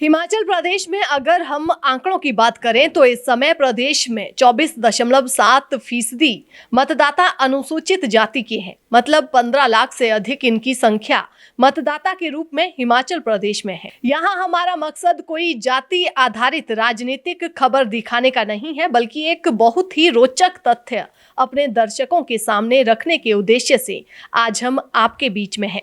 हिमाचल प्रदेश में अगर हम आंकड़ों की बात करें तो इस समय प्रदेश में 24.7% मतदाता अनुसूचित जाति के हैं। मतलब 15 लाख से अधिक इनकी संख्या मतदाता के रूप में हिमाचल प्रदेश में है। यहाँ हमारा मकसद कोई जाति आधारित राजनीतिक खबर दिखाने का नहीं है, बल्कि एक बहुत ही रोचक तथ्य अपने दर्शकों के सामने रखने के उद्देश्य से आज हम आपके बीच में हैं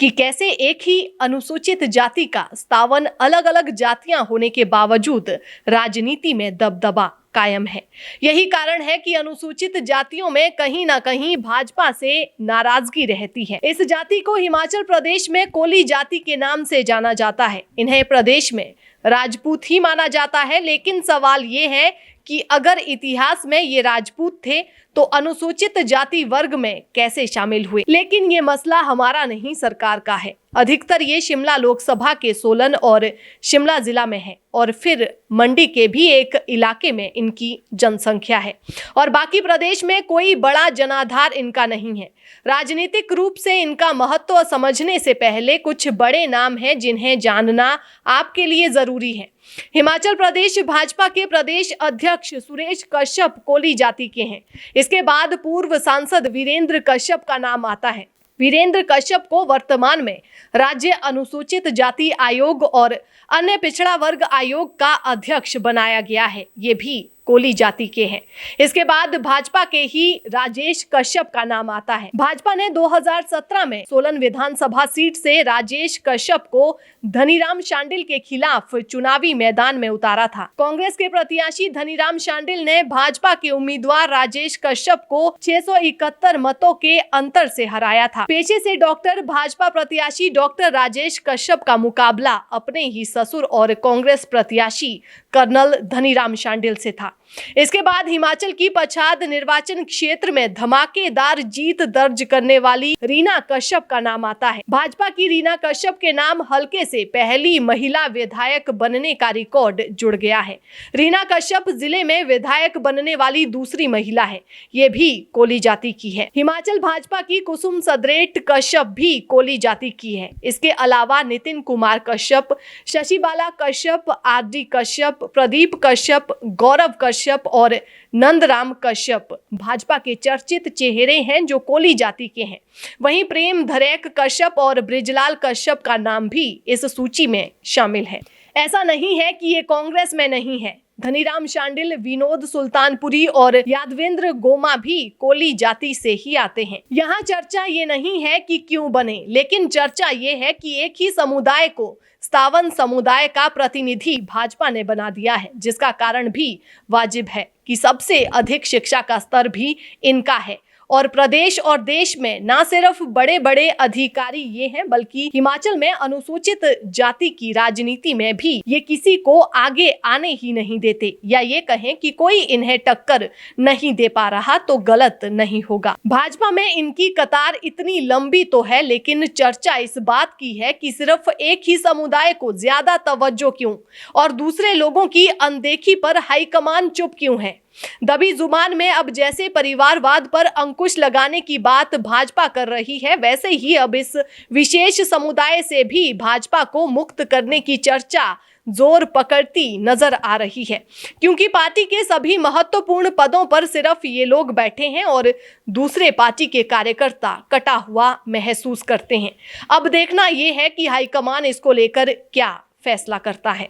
कि कैसे एक ही अनुसूचित जाति का 57 अलग अलग जातियां होने के बावजूद राजनीति में दबदबा कायम है। यही कारण है कि अनुसूचित जातियों में कहीं ना कहीं भाजपा से नाराजगी रहती है। इस जाति को हिमाचल प्रदेश में कोली जाति के नाम से जाना जाता है। इन्हें प्रदेश में राजपूत ही माना जाता है, लेकिन सवाल ये है कि अगर इतिहास में ये राजपूत थे तो अनुसूचित जाति वर्ग में कैसे शामिल हुए। लेकिन ये मसला हमारा नहीं, सरकार का है। अधिकतर ये शिमला लोकसभा के सोलन और शिमला जिला में है और फिर मंडी के भी एक इलाके में इनकी जनसंख्या है और बाकी प्रदेश में कोई बड़ा जनाधार इनका नहीं है। राजनीतिक रूप से इनका महत्व समझने से पहले कुछ बड़े नाम हैं जिन्हें जानना आपके लिए जरूरी है। हिमाचल प्रदेश भाजपा के प्रदेश अध्यक्ष सुरेश कश्यप कोली जाति के हैं। इसके बाद पूर्व सांसद वीरेंद्र कश्यप का नाम आता है। वीरेंद्र कश्यप को वर्तमान में राज्य अनुसूचित जाति आयोग और अन्य पिछड़ा वर्ग आयोग का अध्यक्ष बनाया गया है। ये भी कोली जाति के हैं। इसके बाद भाजपा के ही राजेश कश्यप का नाम आता है। भाजपा ने 2017 में सोलन विधानसभा सीट से राजेश कश्यप को धनीराम शांडिल के खिलाफ चुनावी मैदान में उतारा था। कांग्रेस के प्रत्याशी धनीराम शांडिल ने भाजपा के उम्मीदवार राजेश कश्यप को 671 मतों के अंतर से हराया था। पेशे से डॉक्टर, भाजपा प्रत्याशी डॉक्टर राजेश कश्यप का मुकाबला अपने ही ससुर और कांग्रेस प्रत्याशी कर्नल धनीराम शांडिल से था। इसके बाद हिमाचल की पच्छाद निर्वाचन क्षेत्र में धमाकेदार जीत दर्ज करने वाली रीना कश्यप का नाम आता है। भाजपा की रीना कश्यप के नाम हलके से पहली महिला विधायक बनने का रिकॉर्ड जुड़ गया है। रीना कश्यप जिले में विधायक बनने वाली दूसरी महिला है। ये भी कोली जाति की है। हिमाचल भाजपा की कुसुम सदरेट कश्यप भी कोली जाति की है। इसके अलावा नितिन कुमार कश्यप, शशिबाला कश्यप, आरडी कश्यप, प्रदीप कश्यप, गौरव कश्यप और नंदराम कश्यप भाजपा के चर्चित चेहरे हैं जो कोली जाति के हैं। वहीं प्रेम धरेक कश्यप और बृजलाल कश्यप का नाम भी इस सूची में शामिल है। ऐसा नहीं है कि ये कांग्रेस में नहीं है। धनीराम शांडिल, विनोद सुल्तानपुरी और यादवेंद्र गोमा भी कोली जाति से ही आते हैं। यहाँ चर्चा ये नहीं है कि क्यों बने, लेकिन चर्चा ये है कि एक ही समुदाय को 57 समुदाय का प्रतिनिधि भाजपा ने बना दिया है, जिसका कारण भी वाजिब है कि सबसे अधिक शिक्षा का स्तर भी इनका है। और प्रदेश और देश में ना सिर्फ बड़े बड़े अधिकारी ये हैं, बल्कि हिमाचल में अनुसूचित जाति की राजनीति में भी ये किसी को आगे आने ही नहीं देते, या ये कहें कि कोई इन्हें टक्कर नहीं दे पा रहा तो गलत नहीं होगा। भाजपा में इनकी कतार इतनी लंबी तो है, लेकिन चर्चा इस बात की है कि सिर्फ एक ही समुदाय को ज्यादा तवज्जो क्यों और दूसरे लोगों की अनदेखी पर हाईकमान चुप क्यों है। दबी जुबान में अब जैसे परिवारवाद पर अंकुश लगाने की बात भाजपा कर रही है, वैसे ही अब इस विशेष समुदाय से भी भाजपा को मुक्त करने की चर्चा जोर पकड़ती नजर आ रही है, क्योंकि पार्टी के सभी महत्वपूर्ण पदों पर सिर्फ ये लोग बैठे हैं और दूसरे पार्टी के कार्यकर्ता कटा हुआ महसूस करते हैं। अब देखना यह है कि हाईकमान इसको लेकर क्या फैसला करता है।